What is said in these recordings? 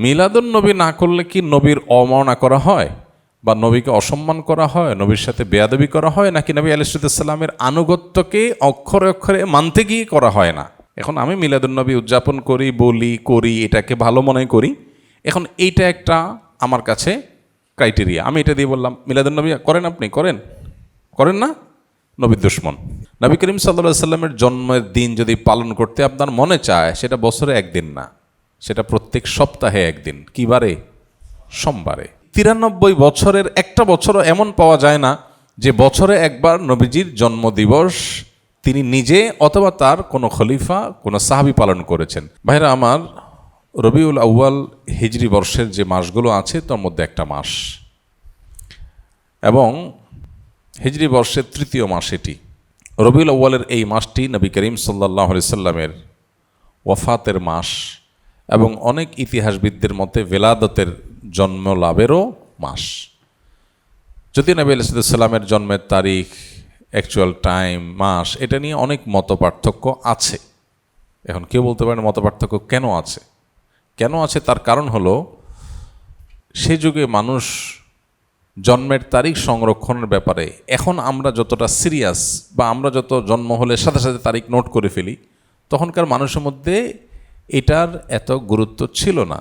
মিলাদুন্নবী না করলে কি নবীর অবমাননা করা হয়, বা নবীকে অসম্মান করা হয়, নবীর সাথে বেয়াদবি করা হয়, নাকি নবী আলাইহিসসালামের আনুগত্যকে অক্ষরে অক্ষরে মানতে গিয়ে করা হয় না? এখন আমি মিলাদুন্নবী উদযাপন করি, বলি, করি, এটাকে ভালো মনে করি। এখন এইটা একটা আমার কাছে ক্রাইটেরিয়া। আমি এটা দিয়ে বললাম মিলাদুন্নবী করেন, আপনি করেন না, নবীর দুশমন। নবী করিম সাল্লাল্লাহু আলাইহি সাল্লামের জন্মের দিন যদি পালন করতে আপনার মনে চায়, সেটা বছরে একদিন না, সেটা প্রত্যেক সপ্তাহে একদিন। কি বারে? সোমবারে। 93 বছরের একটা বছরও এমন পাওয়া যায় না যে বছরে একবার নবীজির জন্মদিবস তিনি নিজে অথবা তার কোনো খলিফা, কোনো সাহাবী পালন করেছেন। ভাইরা আমার, রবিউল আউয়াল হিজরি বর্ষের যে মাসগুলো আছে তার মধ্যে একটা মাস, এবং হিজরি বর্ষের তৃতীয় মাস এটি। রবিউল আউয়ালের এই মাসটি নবী করিম সাল্লাল্লাহু আলাইহি সাল্লামের ওয়াফাতের মাস, এবং অনেক ইতিহাসবিদদের মতে ভেলাদতের জন্ম লাভেরও মাস। যদি নবী আলাইহিস সালামের জন্মের তারিখ, অ্যাকচুয়াল টাইম, মাস, এটা নিয়ে অনেক মতপার্থক্য আছে। এখন কেউ বলতে পারেন মতপার্থক্য কেন আছে? কেন আছে তার কারণ হলো, সে যুগে মানুষ জন্মের তারিখ সংরক্ষণের ব্যাপারে এখন আমরা যতটা সিরিয়াস, বা আমরা যত জন্ম হলে সাথে সাথে তারিখ নোট করে ফেলি, তখনকার মানুষের মধ্যে এটার এত গুরুত্ব ছিল না।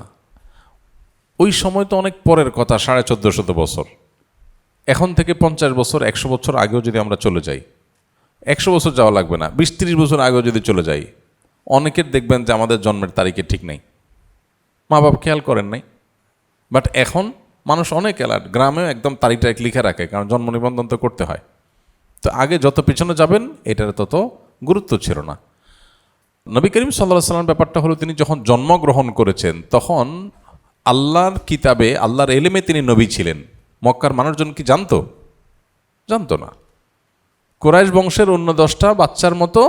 ওই সময় তো অনেক পরের কথা, 1450 বছর। এখন থেকে 50 বছর, 100 বছর আগেও যদি আমরা চলে যাই, 100 বছর যাওয়া লাগবে না, 20-30 বছর আগেও যদি চলে যাই, অনেকের দেখবেন যে আমাদের জন্মের তারিখে ঠিক নেই, মা বাপ খেয়াল করেন নাই। বাট এখন মানুষ অনেক অ্যালার্ট, গ্রামেও একদম তারিখ লিখে রাখে, কারণ জন্ম নিবন্ধন তো করতে হয়। তো আগে যত পিছনে যাবেন এটার তত গুরুত্ব ছিল না। নবী করিম সাল্লাল্লাহু আলাইহি সাল্লাম ব্যাপারটা হলো, তিনি যখন জন্মগ্রহণ করেছেন তখন আল্লাহর কিতাবে, আল্লাহর এলেমে তিনি নবী ছিলেন। মক্কার মানুষজন কি জানতো না। কুরাইশ বংশের অন্য 10টা বাচ্চার মতো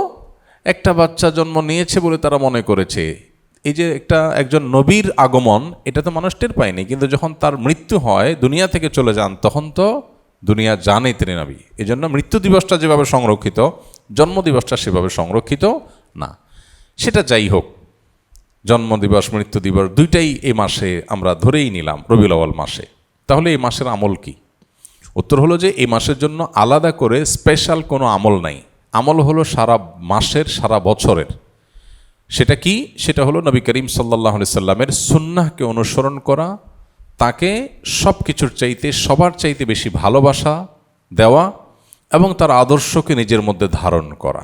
একটা বাচ্চা জন্ম নিয়েছে বলে তারা মনে করেছে। এই যে একজন নবীর আগমন, এটা তো মানুষ টের পায়নি, কিন্তু যখন তার মৃত্যু হয়, দুনিয়া থেকে চলে যান, তখন তো দুনিয়া জানে তিনি নবী। এই জন্য মৃত্যু দিবসটা যেভাবে সংরক্ষিত, জন্মদিবসটা সেভাবে সংরক্ষিত না। সেটা যাই হোক, জন্মদিবস, মৃত্যু দিবস দুইটাই এই মাসে আমরা ধরেই নিলাম, রবিউল আউয়াল মাসে। তাহলে এই মাসের আমল কি? উত্তর হলো যে এই মাসের জন্য আলাদা করে স্পেশাল কোনো আমল নাই। আমল হলো সারা মাসের, সারা বছরের। সেটা কি? সেটা হলো নবী করিম সাল্লাল্লাহু আলাইহি সাল্লামের সুন্নাহকে অনুসরণ করা, তাকে সব কিছুর চাইতে, সবার চাইতে বেশি ভালোবাসা দেওয়া, এবং তার আদর্শকে নিজের মধ্যে ধারণ করা।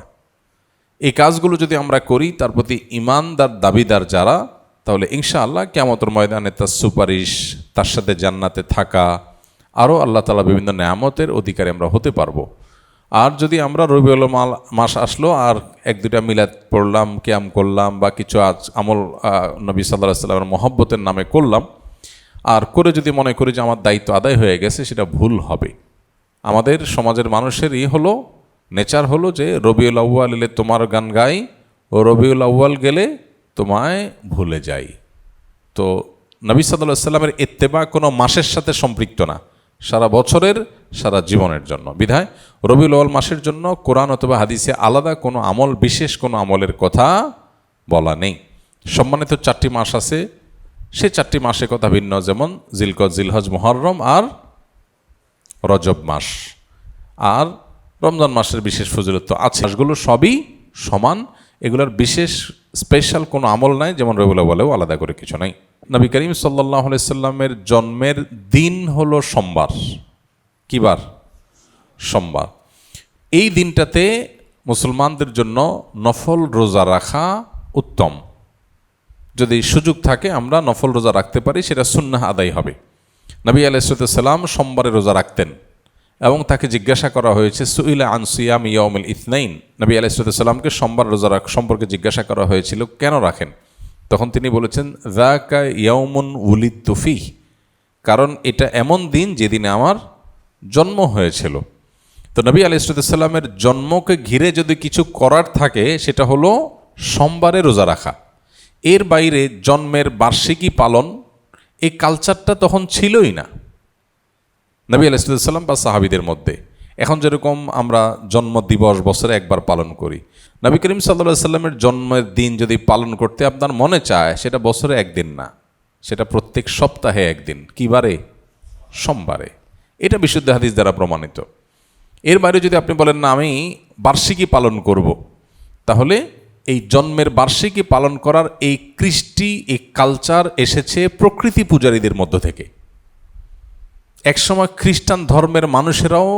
এই কাজগুলো যদি আমরা করি, তার প্রতি ঈমানদার দাবিদার যারা, তাহলে ইনশাআল্লাহ কিয়ামতের ময়দানে তার সুপারিশ, তার সাথে জান্নাতে থাকা, আরও আল্লাহ তাআলা বিভিন্ন নেয়ামতের অধিকারী আমরা হতে পারবো। আর যদি আমরা রবিউল মাস আসলো আর 1-2টা মিলাদ পড়লাম, কিয়াম করলাম, বা কিছু আমল নবী সাল্লাল্লাহু আলাইহি সাল্লামের মহব্বতের নামে করলাম, আর করে যদি মনে করি যে আমার দায়িত্ব আদায় হয়ে গেছে, সেটা ভুল হবে। আমাদের সমাজের মানুষের হলো নেচার হলো যে রবিউল আউয়াল এলে তোমার গান গাই, ও রবিউল আউয়াল গেলে তোমায় ভুলে যাই। তো নবী সাল্লাল্লাহু আলাইহি সাল্লামের ইত্তেবা কোনো মাসের সাথে সম্পৃক্ত না, সারা বছরের, সারা জীবনের জন্য। বিধায় রবিউল আউয়াল মাসের জন্য কোরআন অথবা হাদিসে আলাদা কোনো আমল, বিশেষ কোনো আমলের কথা বলা নেই। সম্মানিত 4টি মাস আছে, সে 4টি মাসের কথা ভিন্ন, যেমন জিলকদ, জিলহজ, মুহররম আর রজব মাস। আর রমজান মাসের বিশেষ ফজিলত আছে। মাসগুলো সবই সমান, এগুলোর বিশেষ স্পেশাল কোনো আমল নাই, যেমন রবিউল আউয়ালেও আলাদা করে কিছু নাই। নবী করিম সাল্লাল্লাহু আলাইহি সাল্লামের জন্মের দিন হলো সোমবার। কি বার? সোমবার। এই দিনটাতে মুসলমানদের জন্য নফল রোজা রাখা উত্তম। যদি সুযোগ থাকে আমরা নফল রোজা রাখতে পারি, সেটা সুন্নাহ আদায় হবে। নবী আলাইহিস সালাম সোমবারে রোজা রাখতেন, এবং তাকে জিজ্ঞাসা করা হয়েছে, সুইলা আন সিয়াম ইয়াউমিল ইথনাইন। নবী আলাইহিস সালামকে সোমবার রোজা সম্পর্কে জিজ্ঞাসা করা হয়েছিল, কেন রাখেন? তখন তিনি বলেছেন, যাকা ইয়াউমুন উলিদতু ফীহ, কারণ এটা এমন দিন যেদিনে আমার জন্ম হয়েছিল। তো নবী আলাইহিস সালামের জন্মকে ঘিরে যদি কিছু করার থাকে, সেটা হলো সোমবারে রোজা রাখা। এর বাইরে জন্মের বার্ষিকী পালন, এই কালচারটা তখন ছিলই না নবী আলাইহিস সালাম বা সাহাবীদের মধ্যে। এখন যেরকম আমরা জন্মদিবস বছরে একবার পালন করি, নবী করিম সাল্লাল্লাহু আলাইহি সাল্লামের জন্মের দিন যদি পালন করতে আপনার মনে চায়, সেটা বছরে একদিন না, সেটা প্রত্যেক সপ্তাহে একদিন। কি বারে? সোমবারে। এটা বিশুদ্ধ হাদিস দ্বারা প্রমাণিত। এর বাইরে যদি আপনি বলেন না আমি বার্ষিকী পালন করব, তাহলে এই জন্মের বার্ষিকী পালন করার এই কৃষ্টি, এই কালচার এসেছে প্রকৃতি পূজারীদের মধ্য থেকে। একসময় খ্রিস্টান ধর্মের মানুষেরাও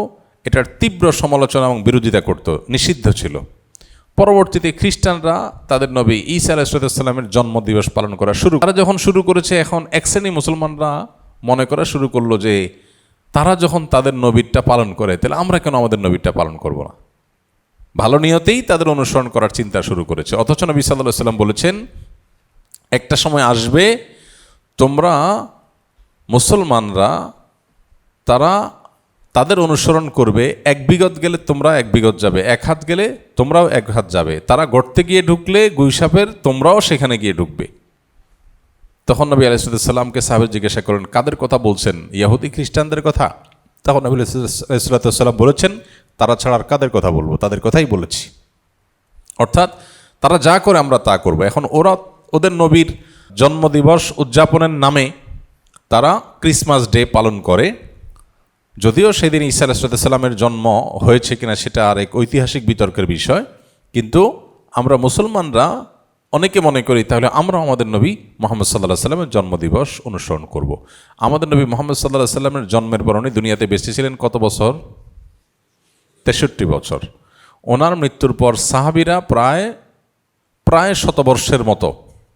এটার তীব্র সমালোচনা এবং বিরোধিতা করত, নিষিদ্ধ ছিল। পরবর্তীতে খ্রিস্টানরা তাদের নবী ঈসা আলাইহিসসালামের জন্মদিবস পালন করা তারা যখন শুরু করেছে, এখন এক শ্রেণী মুসলমানরা মনে করা শুরু করলো যে তারা যখন তাদের নবীরটা পালন করে, তাহলে আমরা কেন আমাদের নবীরটা পালন করব না? ভালো নিয়তেই তাদের অনুসরণ করার চিন্তা শুরু করেছে। অথচ নবী সাল্লাল্লাহু আলাইহি ওয়াসাল্লাম বলেছেন, একটা সময় আসবে তোমরা মুসলমানরা তারা তাদের অনুসরণ করবে, 1 বিগত গেলে তোমরা 1 বিগত যাবে, 1 হাত গেলে তোমরাও 1 হাত যাবে। তারা গর্তে গিয়ে ঢুকলে গুইসাপের তোমরাও সেখানে গিয়ে ঢুকবে। তখন নবী আলাইহিসসালামকে সাহাবী জিজ্ঞাসা করেন, কাদের কথা বলছেন? ইহুদি খ্রিস্টানদের কথা? তখন নবী আলাইহিসসালাম বলেছেন, তারা ছাড়া আর কাদের কথা বলবো? তাদের কথাই বলেছি। অর্থাৎ তারা যা করে আমরা তা করব। এখন ওদের নবীর জন্মদিবস উদযাপনের নামে তারা ক্রিসমাস ডে পালন করে, যদিও সেদিন ঈসা আলাইহিস সালামের জন্ম হয়েছে কিনা সেটা আর এক ঐতিহাসিক বিতর্কের বিষয়। কিন্তু আমরা মুসলমানরা অনেকে মনে করি তাহলে আমরা আমাদের নবী মুহাম্মদ সাল্লাল্লাহু আলাইহি সাল্লামের জন্মদিবস অনুসরণ করব। আমাদের নবী মুহাম্মদ সাল্লাল্লাহু আলাইহি সাল্লামের জন্মের পর উনি দুনিয়াতে বেঁচে ছিলেন কত বছর? 63 বছর। ওনার মৃত্যুর পর সাহাবীরা প্রায় শতবর্ষের মতো,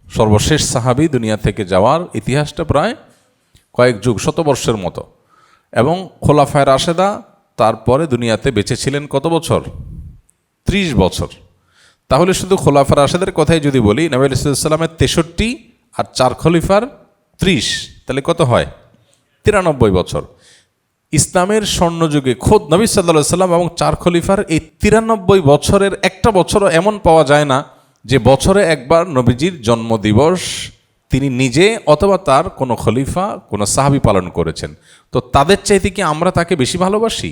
সর্বশেষ সাহাবী দুনিয়া থেকে যাওয়ার ইতিহাসটা প্রায় কয়েক যুগ, শতবর্ষের মতো। এবং খোলাফায়ে রাশেদা তারপরে দুনিয়াতে বেঁচে ছিলেন কত বছর? 30 বছর। তাহলে শুধু খোলাফায়ে রাশেদের কথাই যদি বলি, নবী আলাইহিস সালামের 63 আর 4 খলিফার 30, তাহলে কত হয়? 93 বছর। ইসলামের স্বর্ণযুগে খোদ নবী সাল্লাল্লাহু আলাইহি সাল্লাম এবং 4 খলিফার এই 93 বছরের একটা বছরও এমন পাওয়া যায় না যে বছরে একবার নবীজির জন্মদিবস তিনি নিজে অথবা তার কোনো খলিফা, কোনো সাহাবী পালন করেছেন। তো তাদের চাইতে কি আমরা তাকে বেশি ভালোবাসি?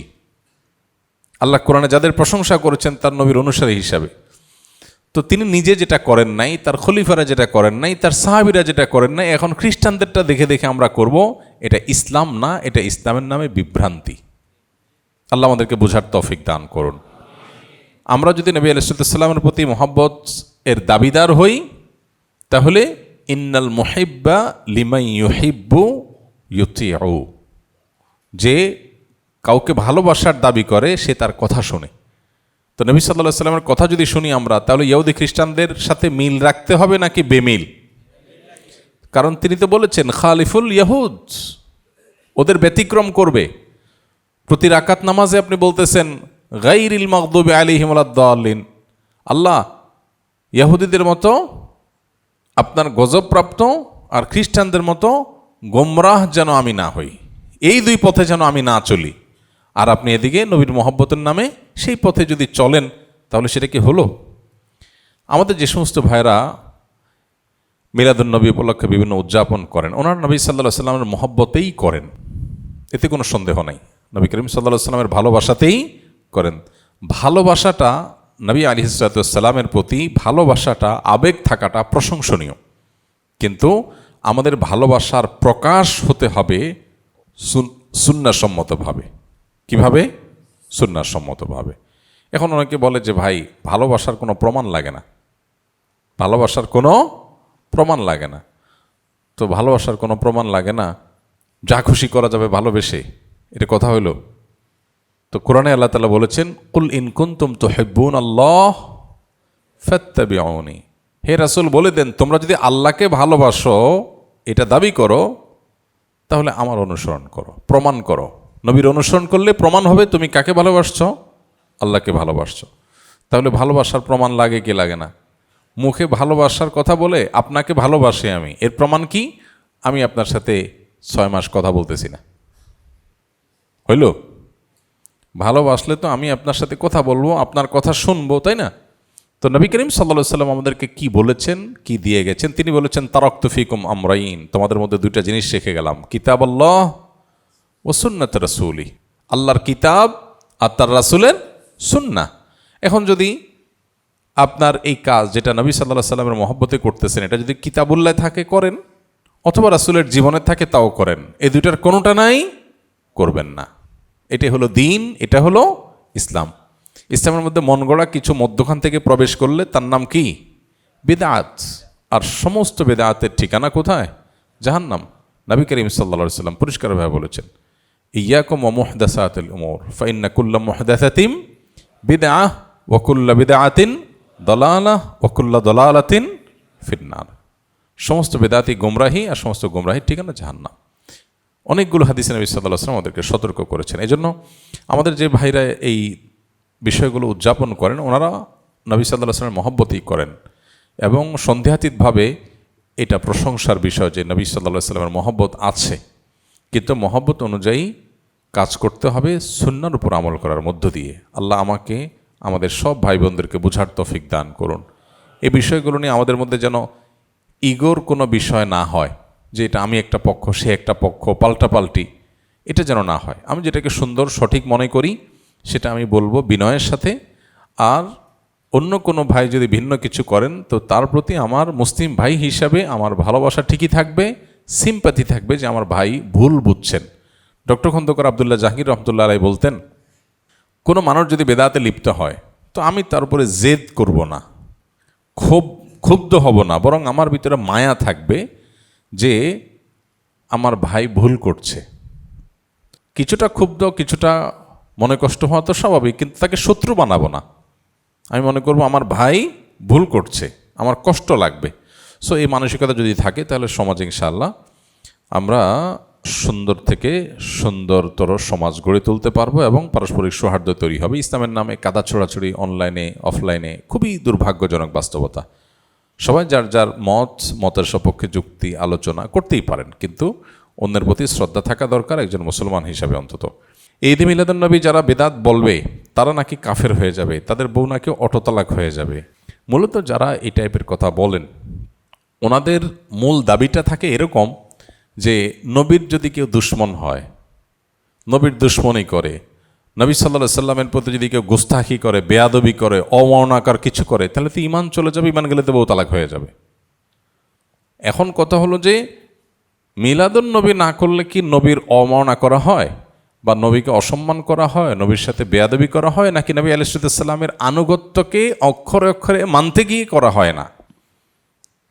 আল্লাহ কোরআনে যাদের প্রশংসা করেছেন তার নবীর অনুসারী হিসাবে, তো তিনি নিজে যেটা করেন নাই, তার খলিফারা যেটা করেন নাই, তার সাহাবীরা যেটা করেন নাই, এখন খ্রিস্টানদেরটা দেখে দেখে আমরা করব, এটা ইসলাম না, এটা ইসলামের নামে বিভ্রান্তি। আল্লাহ আমাদেরকে বোঝার তৌফিক দান করুন। আমরা যদি নবী আলাইহিস সালামের প্রতি মহব্বত এর দাবিদার হই, তাহলে ইন্নাল মুহিব্বা লিমান ইউহিব্বু ইউতিউ, যে কাউকে ভালোবাসার দাবি করে সে তার কথা শোনে। তো নবী সাল্লাল্লাহু আলাইহি সাল্লামের কথা যদি শুনি আমরা, তাহলে ইহুদি খ্রিস্টানদের সাথে মিল রাখতে হবে নাকি বেমিল? কারণ তিনি তো বলেছেন খালিফুল ইয়াহুদ, ওদের ব্যতিক্রম করবে। প্রতি রাকাত নামাজে আপনি বলতেছেন গায়রিল মাগদুবি আলাইহিম ওয়ালাদ-দাল্লিন, আল্লাহ ইহুদিদের মতো আপনার গজবপ্রাপ্ত আর খ্রিস্টানদের মতো গোমরাহ যেন আমি না হই, এই 2 পথে যেন আমি না চলি। আর আপনি এদিকে নবীর মহব্বতের নামে সেই পথে যদি চলেন, তাহলে সেটা কি হলো? আমাদের যে সমস্ত ভাইরা মিলাদুন নবী উপলক্ষে বিভিন্ন উদযাপন করেন, ওনার নবী সাল্লাল্লাহু আলাইহি সাল্লামের মহব্বতেই করেন, এতে কোনো সন্দেহ নাই। নবী করিম সাল্লাল্লাহু আলাইহি সাল্লামের ভালোবাসাতেই করেন। ভালোবাসাটা নবী আলাইহিস সালামের প্রতি ভালোবাসাটা, আবেগ থাকাটা প্রশংসনীয়, কিন্তু আমাদের ভালোবাসার প্রকাশ হতে হবে সুন্নাহসম্মতভাবে। কিভাবে? সুন্নাহসম্মতভাবে। এখন অনেকে বলে যে ভাই ভালোবাসার কোনো প্রমাণ লাগে না, ভালোবাসার কোনো প্রমাণ লাগে না। তো ভালোবাসার কোনো প্রমাণ লাগে না, যা খুশি করা যাবে ভালোবেসে, এটা কথা হইল? তো কোরআনে আল্লাহ তাআলা বলেছেন, কুল ইন কুনতুম তুহিব্বুনাল্লাহ ফাত্তাবিউনি, হে রাসূল বলে দেন তোমরা যদি আল্লাহকে ভালোবাসো এটা দাবি করো, তাহলে আমার অনুসরণ করো, প্রমাণ করো। নবীর অনুসরণ করলে প্রমাণ হবে তুমি কাকে ভালোবাসছো? আল্লাহকে ভালোবাসছো। তাহলে ভালোবাসার প্রমাণ লাগে কি লাগে না? মুখে ভালোবাসার কথা বলে আপনাকে ভালোবাসি আমি, এর প্রমাণ কি? আমি আপনার সাথে 6 মাস কথা বলতেছি না, হইল? ভালোবাসলে তো আমি আপনার সাথে কথা বলবো, আপনার কথা শুনবো, তাই না? তো নবী করিম সাল্লাল্লাহু আলাইহি সাল্লাম আমাদেরকে কি বলেছেন, কি দিয়ে গেছেন? তিনি বলেছেন তারাকতু ফিকুম আমরাইন, তোমাদের মধ্যে 2টা জিনিস রেখে গেলাম, কিতাবাল্লাহ ও সুন্নাত রাসূলি, আল্লাহর কিতাব আর তার রাসূলের সুন্নাহ। এখন যদি আপনার এই কাজ যেটা নবী সাল্লাল্লাহু আলাইহি সাল্লামের মহব্বতে করতেছেন, এটা যদি কিতাবুল্লাহ থাকে করেন, অথবা রাসূলের জীবনে থাকে তাও করেন, এই দুইটার কোনোটা নাই, করবেন না। এটাই হলো দিন, এটা হলো ইসলাম। ইসলামের মধ্যে মন গড়া কিছু মধ্যখান থেকে প্রবেশ করলে তার নাম কি? বিদআত। আর সমস্ত বিদআতের ঠিকানা কোথায়? জাহান্নাম। নবী করিম সাল্লাল্লাহু আলাইহি ওয়াসাল্লাম পরিষ্কারভাবে বলেছেন, ইয়াকুম ওয়া মুহদাসাতিল উমুর ফাইন্না কুল্লা মুহদাসাতিন বিদআহ ওয়া কুল্লা বিদআতিন দালালাহ ওয়া কুল্লা দালালাতিন ফিন্নার। সমস্ত বেদাতি গোমরাহি, আর সমস্ত গোমরাহির ঠিকানা জাহান্নাম। অনেকগুলো হাদিসে নবী সাল্লাল্লাহু আলাইহি ওয়াসাল্লাম আমাদেরকে সতর্ক করেছেন। এই জন্য আমাদের যে ভাইরা এই বিষয়গুলো উদযাপন করেন, ওনারা নবী সাল্লাল্লাহু আলাইহি ওয়াসাল্লামের মহব্বতই করেন, এবং সন্দেহাতীতভাবে এটা প্রশংসার বিষয় যে নবী সাল্লাল্লাহু আলাইহি ওয়াসাল্লামের মহব্বত আছে। কিন্তু মহব্বত অনুযায়ী কাজ করতে হবে, সুন্নাহর উপর আমল করার মধ্য দিয়ে। আল্লাহ আমাকে, আমাদের সব ভাই বোনদেরকে বুঝার তৌফিক দান করুন। এই বিষয়গুলো নিয়ে আমাদের মধ্যে যেন ইগোর কোনো বিষয় না হয়, যে এটা আমি একটা পক্ষ, সে একটা পক্ষ, পাল্টাপাল্টি, এটা যেন না হয়। আমি যেটাকে সুন্দর সঠিক মনে করি সেটা আমি বলবো বিনয়ের সাথে। আর অন্য কোনো ভাই যদি ভিন্ন কিছু করেন, তো তার প্রতি আমার মুসলিম ভাই হিসাবে আমার ভালোবাসা ঠিকই থাকবে, সিম্প্যাথি থাকবে যে আমার ভাই ভুল বুঝছেন। ডক্টর খন্দকার আবদুল্লাহ জাহাঙ্গীর রহমতুল্লাহ আলাইহি বলতেন, কোনো মানুষ যদি বেদাতে লিপ্ত হয় তো আমি তার উপরে জেদ করব না, ক্ষুব্ধ হব না, বরং আমার ভিতরে মায়া থাকবে যে আমার ভাই ভুল করছে। কিছুটা ক্ষুব্ধ, কিছুটা মনে কষ্ট হওয়া তো স্বাভাবিক, কিন্তু তাকে শত্রু বানাবো না। আমি মনে করব আমার ভাই ভুল করছে, আমার কষ্ট লাগবে। সো এই মানসিকতা যদি থাকে, তাহলে সমাজে ইনশাআল্লাহ আমরা সুন্দর থেকে সুন্দরতর সমাজ গড়ে তুলতে পারবো, এবং পারস্পরিক সৌহার্দ্য তৈরি হবে। ইসলামের নামে কাদা ছোড়াছড়ি অনলাইনে অফলাইনে খুবই দুর্ভাগ্যজনক বাস্তবতা। সবাই যার যার মতের সপক্ষে যুক্তি আলোচনা করতেই পারেন, কিন্তু অন্যের প্রতি শ্রদ্ধা থাকা দরকার একজন মুসলমান হিসাবে অন্তত। ঈদে মিলাদুন্নবী যারা বেদাত বলবে তারা নাকি কাফের হয়ে যাবে, তাদের বউ নাকি অটোতালাক হয়ে যাবে। মূলত যারা এই টাইপের কথা বলেন, ওনাদের মূল দাবিটা থাকে এরকম যে নবীর যদি কেউ দুশ্মন হয়, নবীর দুশ্মনী করে, নবী সাল্লাল্লাহু আলাইহি সাল্লামের প্রতি যদি কেউ গুস্তাখি করে, বেয়াদবি করে, অমর্ণাকার কিছু করে, তাহলে তো ঈমান চলে যাবে, ঈমান গেলে তো বউ তালাক হয়ে যাবে। এখন কথা হলো যে মিলাদুন নবী না করলে কি নবীর অবমাননা করা হয়, বা নবীকে অসম্মান করা হয়, নবীর সাথে বেয়াদবি করা হয়, নাকি নবী আলাইহিস সালামের আনুগত্যকে অক্ষরে অক্ষরে মানতে গিয়ে করা হয় না?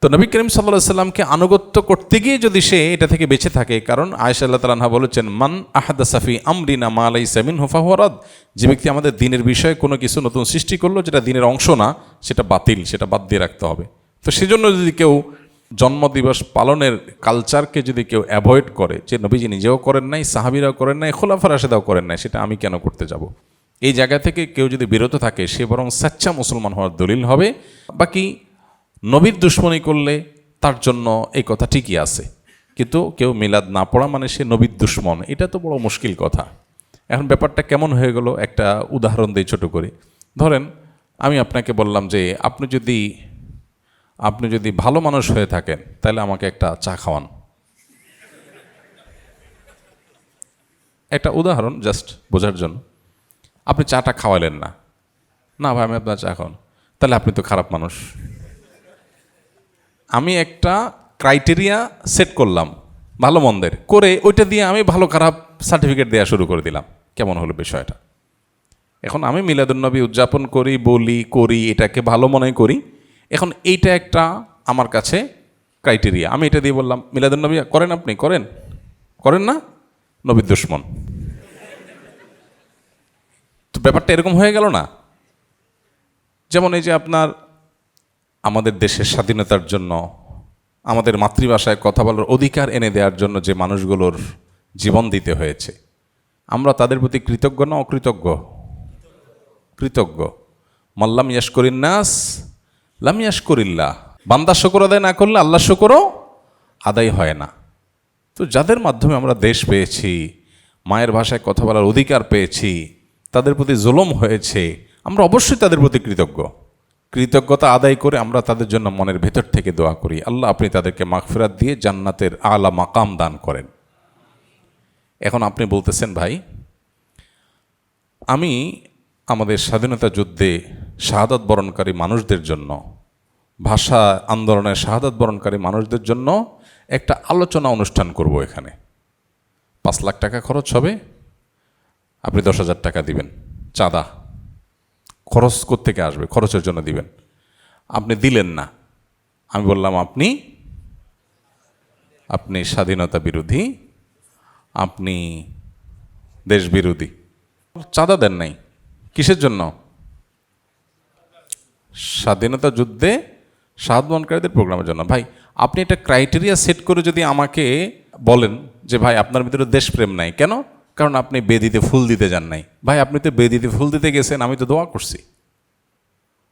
তো নবী করিম সাল্লাল্লাহু আলাইহি সাল্লামকে আনুগত্য করতে গিয়ে যদি সে এটা থেকে বেঁচে থাকে, কারণ আয়েশা রাদিয়াল্লাহু তাআলা আনহা বলেছেন, মান আহদাসা ফি আমরিনা মা লাইসা মিনহু ফাহুয়া রাদ। যে ব্যক্তি আমাদের দিনের বিষয়ে কোনো কিছু নতুন সৃষ্টি করলো যেটা দিনের অংশ না, সেটা বাতিল, সেটা বাদ দিয়ে রাখতে হবে। তো সেজন্য যদি কেউ জন্মদিবস পালনের কালচারকে যদি কেউ অ্যাভয়েড করে, যে নবীজি নিজেও করেন নাই, সাহাবীরাও করেন নাই, খোলাফা রাশেদাও করেন নাই, সেটা আমি কেন করতে যাব, এই জায়গা থেকে কেউ যদি বিরত থাকে, সে বরং সাচ্চা মুসলমান হওয়ার দলিল হবে। বাকি নবীর দুশ্মনী করলে তার জন্য এই কথা ঠিকই আছে, কিন্তু কেউ মিলাদ না পড়া মানে সে নবীর দুশ্মন, এটা তো বড় মুশকিল কথা। এখন ব্যাপারটা কেমন হয়ে গেল, একটা উদাহরণ দিই ছোট করে। ধরেন আমি আপনাকে বললাম যে আপনি যদি ভালো মানুষ হয়ে থাকেন তাহলে আমাকে একটা চা খাওয়ান। একটা উদাহরণ জাস্ট বোঝার জন্য। আপনি চাটা খাওয়ালেন না, না ভাই আমি আপনার চা খাওয়ান, তাহলে আপনি তো খারাপ মানুষ। আমি একটা ক্রাইটেরিয়া সেট করলাম ভালো মন্দের, করে ওইটা দিয়ে আমি ভালো খারাপ সার্টিফিকেট দেওয়া শুরু করে দিলাম। কেমন হলো বিষয়টা? এখন আমি মিলাদুন্নবী উদযাপন করি, বলি, করি, এটাকে ভালো মনে করি। এখন এইটা একটা আমার কাছে ক্রাইটেরিয়া, আমি এটা দিয়ে বললাম মিলাদুন্নবী করেন, আপনি করেন না, নবীর দুশমন। তো ব্যাপারটা এরকম হয়ে গেল না? যেমন এই যে আপনার আমাদের দেশের স্বাধীনতার জন্য, আমাদের মাতৃভাষায় কথা বলার অধিকার এনে দেওয়ার জন্য যে মানুষগুলোর জীবন দিতে হয়েছে, আমরা তাদের প্রতি কৃতজ্ঞ না অকৃতজ্ঞ? কৃতজ্ঞ। মাল্লাম ইয়াশকুরিন নাস লাম ইয়াশকুরিল্লাহ। বান্দা শুকর আদায় না করলে আল্লাহ শুকরও আদায় হয় না। তো যাদের মাধ্যমে আমরা দেশ পেয়েছি, মায়ের ভাষায় কথা বলার অধিকার পেয়েছি, তাদের প্রতি জুলুম হয়েছে, আমরা অবশ্যই তাদের প্রতি কৃতজ্ঞ। কৃতজ্ঞতা আদায় করে আমরা তাদের জন্য মনের ভেতর থেকে দোয়া করি, আল্লাহ আপনি তাদেরকে মাগফিরাত দিয়ে জান্নাতের আলা মাকাম দান করেন। এখন আপনি বলতেছেন ভাই, আমি আমাদের স্বাধীনতা যুদ্ধে শাহাদাত বরণকারী মানুষদের জন্য, ভাষা আন্দোলনের শাহাদাত বরণকারী মানুষদের জন্য একটা আলোচনা অনুষ্ঠান করব এখানে, 5 লাখ টাকা খরচ হবে, আপনি 10,000 টাকা দিবেন চাঁদা, খরচ কোত্থেকে আসবে, খরচের জন্য দিবেন। আপনি দিলেন না, আমি বললাম আপনি স্বাধীনতা বিরোধী, আপনি দেশ বিরোধী। চাঁদা দেন নাই কিসের জন্য? স্বাধীনতা যুদ্ধে শাহাদ বরণকারীদের প্রোগ্রামের জন্য। ভাই আপনি একটা ক্রাইটেরিয়া সেট করে যদি আমাকে বলেন যে ভাই আপনার ভিতরে দেশপ্রেম নাই, কেন? কারণ আপনি বেদিতে ফুল দিতে যান নাই। ভাই আপনি তো বেদিতে ফুল দিতে গেছেন, আমি তো দোয়া করছি,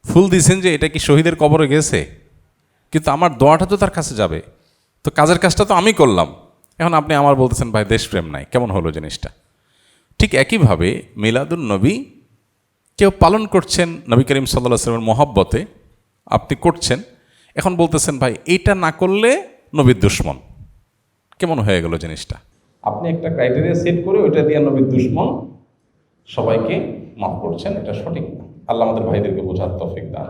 ফুল দিয়েছেন যে এটা কি শহীদের কবরে গেছে, কিন্তু আমার দোয়াটা তো তার কাছে যাবে, তো কাজের কাজটা তো আমি করলাম। এখন আপনি আমার বলতেছেন ভাই দেশপ্রেম নাই, কেমন হলো জিনিসটা? ঠিক একইভাবে মিলাদুন নবী কেউ পালন করছেন নবী করিম সাল্লাল্লাহু আলাইহি ওয়াসাল্লামের মহব্বতে, আপনি করছেন, এখন বলতেছেন ভাই এইটা না করলে নবীর দুশমন, কেমন হয়ে গেল জিনিসটা? আপনি একটা ক্রাইটেরিয়া সেট করে ওইটা দিয়ে নবীর দুশমন সবাইকে মাফ করছেন, এটা সঠিক না। আল্লাহ আমাদের ভাইদেরকে বোঝার তৌফিক দান।